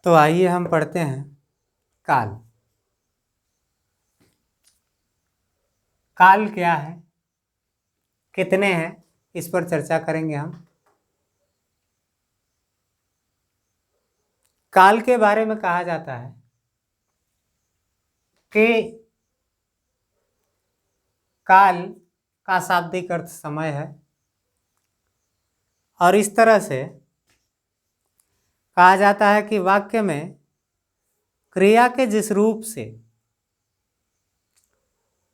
तो आइए हम पढ़ते हैं काल। काल क्या है, कितने हैं, इस पर चर्चा करेंगे हम। काल के बारे में कहा जाता है कि काल का शाब्दिक अर्थ समय है, और इस तरह से कहा जाता है कि वाक्य में क्रिया के जिस रूप से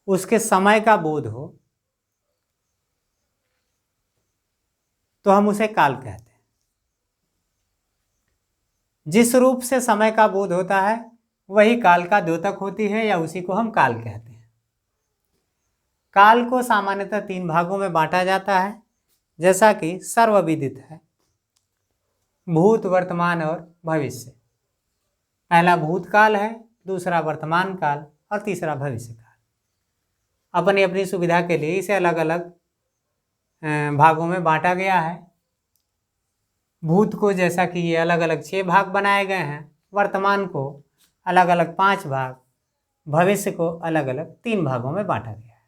उसके समय का बोध हो तो हम उसे काल कहते हैं। जिस रूप से समय का बोध होता है वही काल का द्योतक होती है, या उसी को हम काल कहते हैं। काल को सामान्यतः 3 भागों में बांटा जाता है, जैसा कि सर्वविदित है, भूत, वर्तमान और भविष्य। पहला भूतकाल है, दूसरा वर्तमान काल और तीसरा भविष्य काल। अपनी अपनी सुविधा के लिए इसे अलग अलग भागों में बांटा गया है। भूत को जैसा कि ये अलग अलग 6 भाग बनाए गए हैं, वर्तमान को अलग अलग 5 भाग, भविष्य को अलग अलग 3 भागों में बांटा गया है।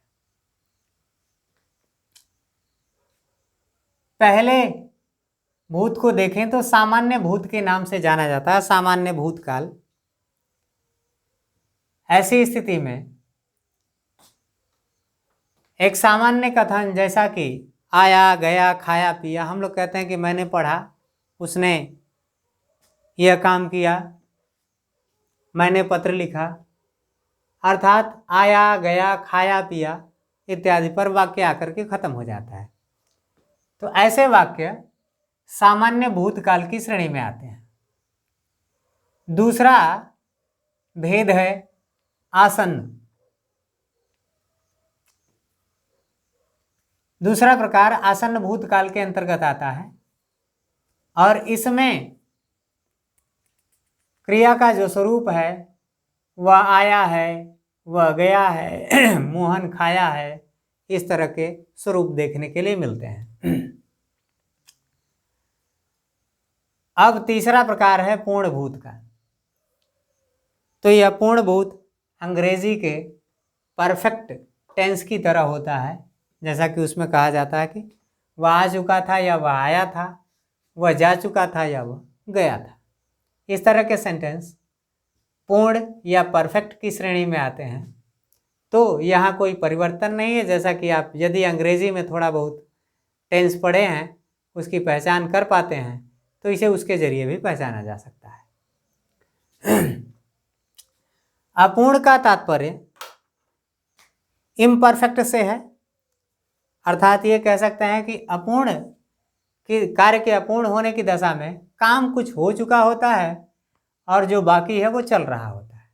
पहले भूत को देखें तो सामान्य भूत के नाम से जाना जाता है, सामान्य भूतकाल। ऐसी स्थिति में एक सामान्य कथन, जैसा कि आया गया खाया पिया, हम लोग कहते हैं कि मैंने पढ़ा, उसने यह काम किया, मैंने पत्र लिखा, अर्थात आया गया खाया पिया इत्यादि पर वाक्य आकर के खत्म हो जाता है। तो ऐसे वाक्य सामान्य भूतकाल की श्रेणी में आते हैं। दूसरा भेद है आसन्न। दूसरा प्रकार आसन्न भूतकाल के अंतर्गत आता है, और इसमें क्रिया का जो स्वरूप है वह आया है, वह गया है, मोहन खाया है, इस तरह के स्वरूप देखने के लिए मिलते हैं। अब तीसरा प्रकार है पूर्ण भूत का। तो यह पूर्ण भूत अंग्रेजी के परफेक्ट टेंस की तरह होता है, जैसा कि उसमें कहा जाता है कि वह आ चुका था या वह आया था, वह जा चुका था या वह गया था। इस तरह के सेंटेंस पूर्ण या परफेक्ट की श्रेणी में आते हैं। तो यहाँ कोई परिवर्तन नहीं है, जैसा कि आप यदि अंग्रेजी में थोड़ा बहुत टेंस पढ़े हैं, उसकी पहचान कर पाते हैं, तो इसे उसके जरिए भी पहचाना जा सकता है। अपूर्ण का तात्पर्य इम्परफेक्ट से है, अर्थात ये कह सकते हैं कि अपूर्ण कि कार्य के अपूर्ण होने की दशा में काम कुछ हो चुका होता है और जो बाकी है वो चल रहा होता है।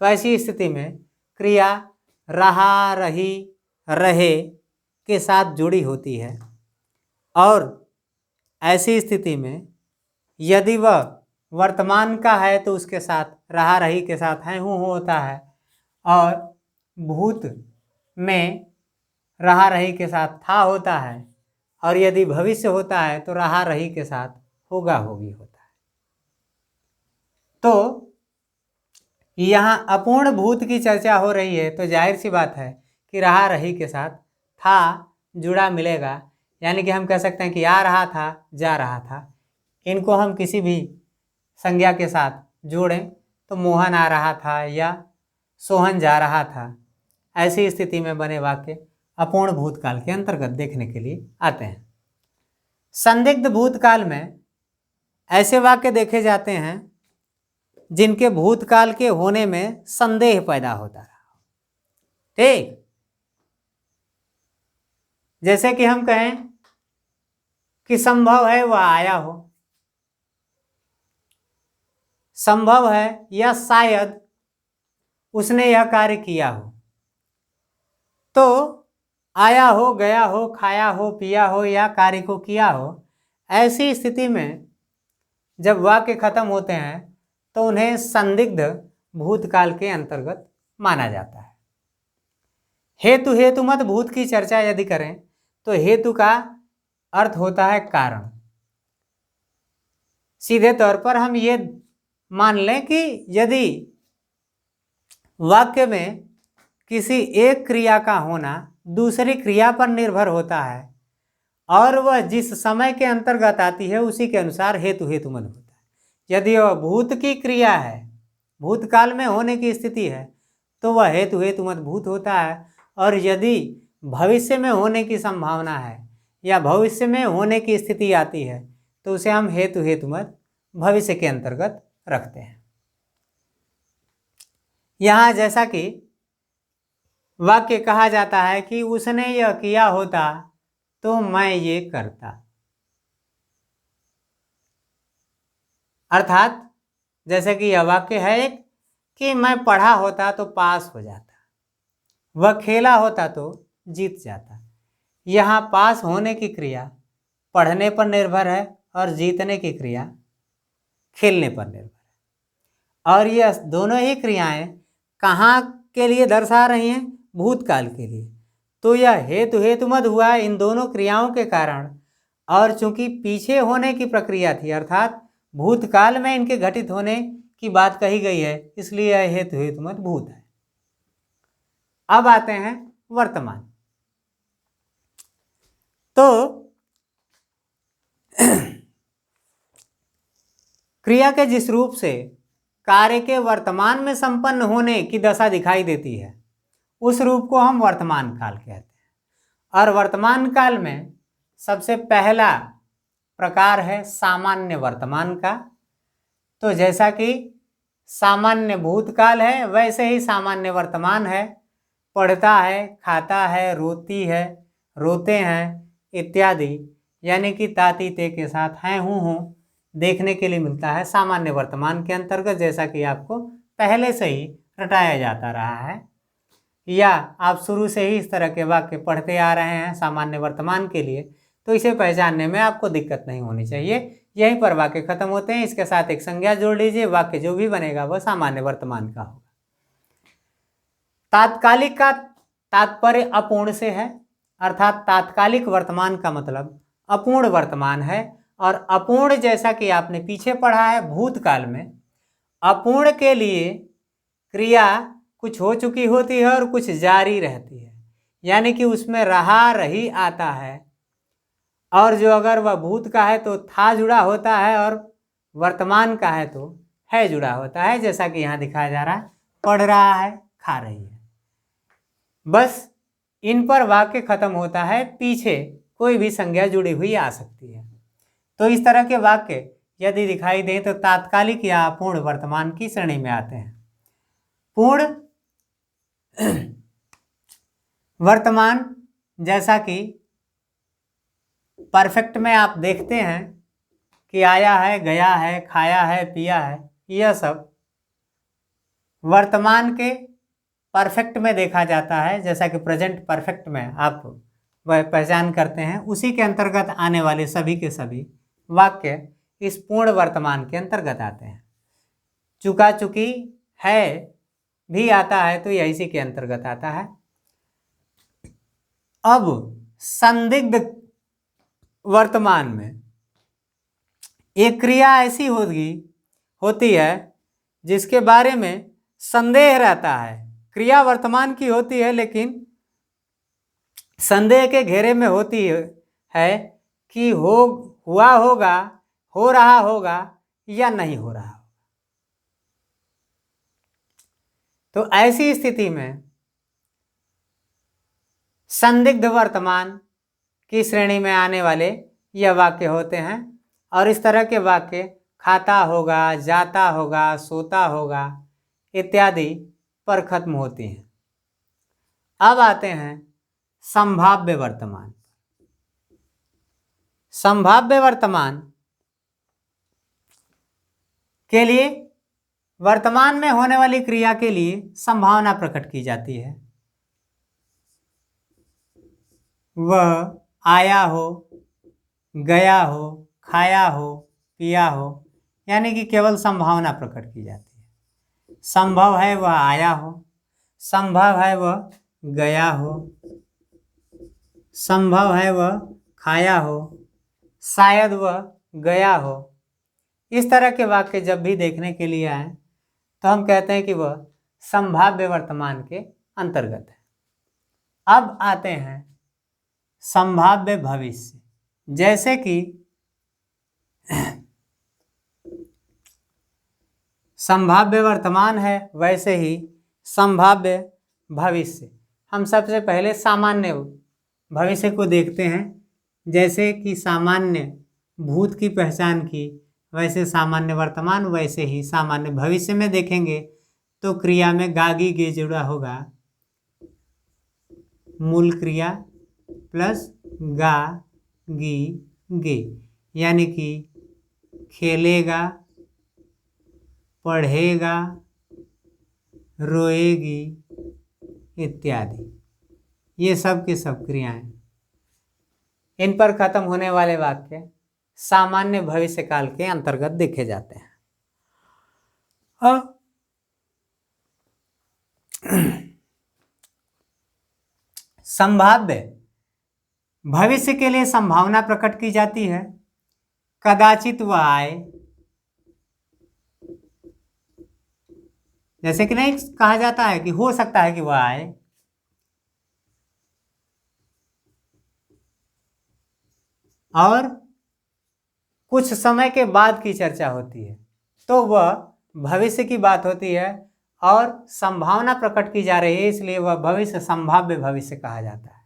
तो ऐसी स्थिति में क्रिया रहा, रही, रहे के साथ जुड़ी होती है, और ऐसी स्थिति में यदि वह वर्तमान का है तो उसके साथ रहा, रही के साथ है हूँ होता है, और भूत में रहा, रही के साथ था होता है, और यदि भविष्य होता है तो रहा, रही के साथ होगा, होगी होता है। तो यहाँ अपूर्ण भूत की चर्चा हो रही है, तो जाहिर सी बात है कि रहा, रही के साथ था जुड़ा मिलेगा, यानी कि हम कह सकते हैं कि आ रहा था, जा रहा था। इनको हम किसी भी संज्ञा के साथ जोड़ें तो मोहन आ रहा था या सोहन जा रहा था। ऐसी स्थिति में बने वाक्य अपूर्ण भूतकाल के अंतर्गत देखने के लिए आते हैं। संदिग्ध भूतकाल में ऐसे वाक्य देखे जाते हैं जिनके भूतकाल के होने में संदेह पैदा होता रहा। ठीक, जैसे कि हम कहें कि संभव है वह आया हो, संभव है या शायद उसने यह कार्य किया हो। तो आया हो, गया हो, खाया हो, पिया हो या कार्य को किया हो, ऐसी स्थिति में जब वाक्य खत्म होते हैं तो उन्हें संदिग्ध भूतकाल के अंतर्गत माना जाता है। हेतु हेतुमत भूत की चर्चा यदि करें तो हेतु का अर्थ होता है कारण। सीधे तौर पर हम ये मान लें कि यदि वाक्य में किसी एक क्रिया का होना दूसरी क्रिया पर निर्भर होता है और वह जिस समय के अंतर्गत आती है उसी के अनुसार हेतु हेतुमत होता है। यदि वह भूत की क्रिया है, भूतकाल में होने की स्थिति है, तो वह हेतु हेतुमत भूत होता है। और यदि भविष्य में होने की संभावना है या भविष्य में होने की स्थिति आती है तो उसे हम हेतु हेतुमत भविष्य के अंतर्गत रखते हैं। यहाँ जैसा कि वाक्य कहा जाता है कि उसने यह किया होता तो मैं ये करता, अर्थात जैसे कि यह वाक्य है एक कि मैं पढ़ा होता तो पास हो जाता, वह खेला होता तो जीत जाता। यहाँ पास होने की क्रिया पढ़ने पर निर्भर है और जीतने की क्रिया खेलने पर निर्भर है। और यह दोनों ही क्रियाएं कहाँ के लिए दर्शा रही हैं? भूतकाल के लिए। तो यह हेतु हेतुमत हुआ इन दोनों क्रियाओं के कारण, और चूंकि पीछे होने की प्रक्रिया थी अर्थात भूतकाल में इनके घटित होने की बात कही गई है, इसलिए यह हेतु हेतुमत भूत है। अब आते हैं वर्तमान। तो क्रिया के जिस रूप से कार्य के वर्तमान में संपन्न होने की दशा दिखाई देती है उस रूप को हम वर्तमान काल कहते हैं। और वर्तमान काल में सबसे पहला प्रकार है सामान्य वर्तमान का। तो जैसा कि सामान्य भूतकाल है वैसे ही सामान्य वर्तमान है। पढ़ता है, खाता है, रोती है, रोते हैं इत्यादि, यानी कि ताती ते के साथ हैं हूँ देखने के लिए मिलता है सामान्य वर्तमान के अंतर्गत, जैसा कि आपको पहले से ही रटाया जाता रहा है या आप शुरू से ही इस तरह के वाक्य पढ़ते आ रहे हैं सामान्य वर्तमान के लिए, तो इसे पहचानने में आपको दिक्कत नहीं होनी चाहिए। यहीं पर वाक्य खत्म होते हैं। इसके साथ एक संज्ञा जोड़ लीजिए, वाक्य जो भी बनेगा वह सामान्य वर्तमान का होगा। तात्कालिक का तात्पर्य अपूर्ण से है, अर्थात तात्कालिक वर्तमान का मतलब अपूर्ण वर्तमान है। और अपूर्ण जैसा कि आपने पीछे पढ़ा है भूतकाल में, अपूर्ण के लिए क्रिया कुछ हो चुकी होती है और कुछ जारी रहती है, यानी कि उसमें रहा रही आता है। और जो अगर वह भूत का है तो था जुड़ा होता है और वर्तमान का है तो है जुड़ा होता है, जैसा कि यहाँ दिखाया जा रहा है पढ़ रहा है, खा रही है। बस इन पर वाक्य खत्म होता है, पीछे कोई भी संज्ञा जुड़ी हुई आ सकती है। तो इस तरह के वाक्य यदि दिखाई दे तो तात्कालिक या अपूर्ण वर्तमान की श्रेणी में आते हैं। पूर्ण वर्तमान जैसा कि परफेक्ट में आप देखते हैं कि आया है, गया है, खाया है, पिया है, यह सब वर्तमान के परफेक्ट में देखा जाता है। जैसा कि प्रेजेंट परफेक्ट में आप वह पहचान करते हैं, उसी के अंतर्गत आने वाले सभी के सभी वाक्य इस पूर्ण वर्तमान के अंतर्गत आते हैं। चुका चुकी है भी आता है तो यह इसी के अंतर्गत आता है। अब संदिग्ध वर्तमान में एक क्रिया ऐसी होती है जिसके बारे में संदेह रहता है। क्रिया वर्तमान की होती है लेकिन संदेह के घेरे में होती है कि हुआ होगा, हो रहा होगा या नहीं हो रहा होगा। तो ऐसी स्थिति में संदिग्ध वर्तमान की श्रेणी में आने वाले यह वाक्य होते हैं। और इस तरह के वाक्य खाता होगा, जाता होगा, सोता होगा इत्यादि पर खत्म होती हैं। अब आते हैं संभाव्य वर्तमान। संभाव्य वर्तमान के लिए वर्तमान में होने वाली क्रिया के लिए संभावना प्रकट की जाती है। वह आया हो, गया हो, खाया हो, पिया हो, यानी कि केवल संभावना प्रकट की जाती है। संभव है वह आया हो, संभव है वह गया हो, संभव है वह खाया हो, शायद वह गया हो इस तरह के वाक्य जब भी देखने के लिए आए तो हम कहते हैं कि वह संभाव्य वर्तमान के अंतर्गत है। अब आते हैं संभाव्य भविष्य। जैसे कि संभाव्य वर्तमान है, वैसे ही संभाव्य भविष्य। हम सबसे पहले सामान्य भविष्य को देखते हैं। जैसे कि सामान्य भूत की पहचान की, वैसे सामान्य वर्तमान, वैसे ही सामान्य भविष्य में देखेंगे तो क्रिया में गागी गे जुड़ा होगा, मूल क्रिया प्लस गा गी गे, यानी कि खेलेगा, पढ़ेगा, रोएगी इत्यादि। ये सब की सब क्रियाएं, इन पर खत्म होने वाले वाक्य सामान्य भविष्य काल के अंतर्गत देखे जाते हैं। संभाव्य भविष्य के लिए संभावना प्रकट की जाती है। कदाचित वह आए, जैसे कि नहीं कहा जाता है कि हो सकता है कि वह आए, और कुछ समय के बाद की चर्चा होती है तो वह भविष्य की बात होती है और संभावना प्रकट की जा रही है, इसलिए वह भविष्य संभाव्य भविष्य कहा जाता है।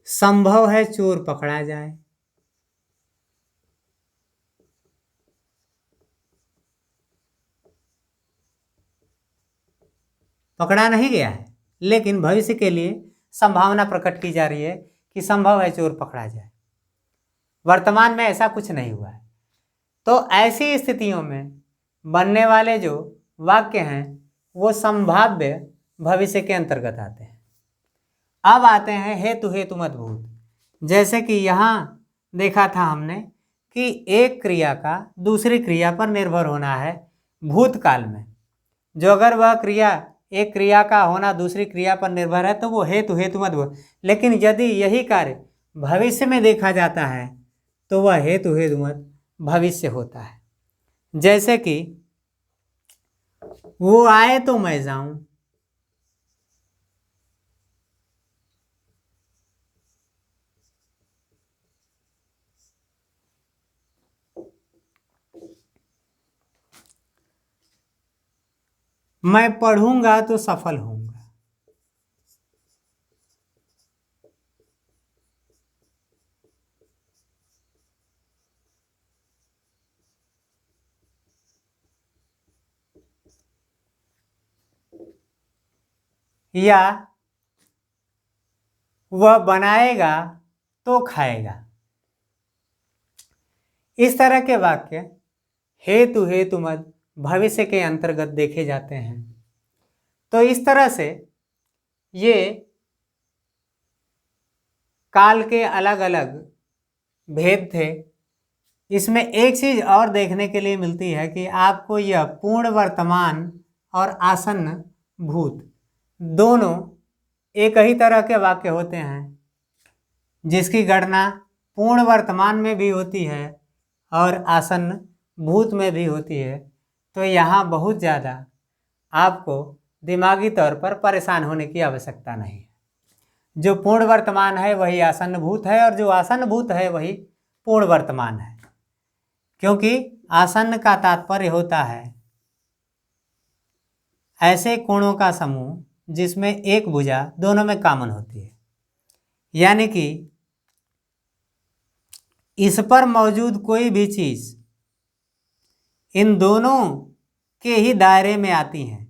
संभव है चोर पकड़ा जाए, पकड़ा नहीं गया है लेकिन भविष्य के लिए संभावना प्रकट की जा रही है कि संभव है चोर पकड़ा जाए। वर्तमान में ऐसा कुछ नहीं हुआ है। तो ऐसी स्थितियों में बनने वाले जो वाक्य हैं वो संभाव्य भविष्य के अंतर्गत आते हैं। अब आते हैं हेतु हेतुमत भूत। जैसे कि यहाँ देखा था हमने कि एक क्रिया का दूसरी क्रिया पर निर्भर होना है भूतकाल में। जो अगर वह क्रिया, एक क्रिया का होना दूसरी क्रिया पर निर्भर है तो वो हेतु हेतुमत भूत। लेकिन यदि यही कार्य भविष्य में देखा जाता है तो वह हेतु हेतुमत भविष्य होता है। जैसे कि वो आए तो मैं जाऊं, मैं पढ़ूंगा तो सफल होऊंगा। या वह बनाएगा तो खाएगा। इस तरह के वाक्य हेतु हेतुमत भविष्य के अंतर्गत देखे जाते हैं। तो इस तरह से ये काल के अलग अलग भेद थे। इसमें एक चीज और देखने के लिए मिलती है कि आपको यह पूर्ण वर्तमान और आसन्न भूत दोनों एक ही तरह के वाक्य होते हैं, जिसकी गणना पूर्ण वर्तमान में भी होती है और आसन्न भूत में भी होती है। तो यहाँ बहुत ज़्यादा आपको दिमागी तौर पर परेशान होने की आवश्यकता नहीं है। जो पूर्ण वर्तमान है वही आसन्न भूत है और जो आसन्न भूत है वही पूर्ण वर्तमान है, क्योंकि आसन्न का तात्पर्य होता है ऐसे कोणों का समूह जिसमें एक भुजा दोनों में कॉमन होती है, यानी कि इस पर मौजूद कोई भी चीज इन दोनों के ही दायरे में आती हैं।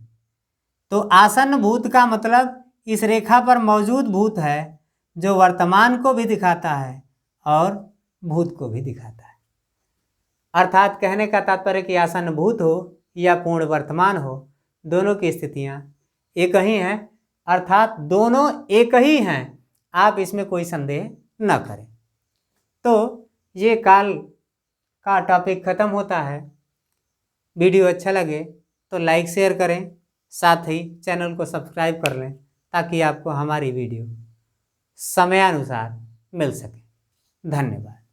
तो आसन्न भूत का मतलब इस रेखा पर मौजूद भूत है जो वर्तमान को भी दिखाता है और भूत को भी दिखाता है। अर्थात कहने का तात्पर्य कि आसन्न भूत हो या पूर्ण वर्तमान हो, दोनों की स्थितियां एक ही हैं, अर्थात दोनों एक ही हैं। आप इसमें कोई संदेह न करें। तो ये काल का टॉपिक ख़त्म होता है। वीडियो अच्छा लगे तो लाइक शेयर करें, साथ ही चैनल को सब्सक्राइब कर लें ताकि आपको हमारी वीडियो समयानुसार मिल सके। धन्यवाद।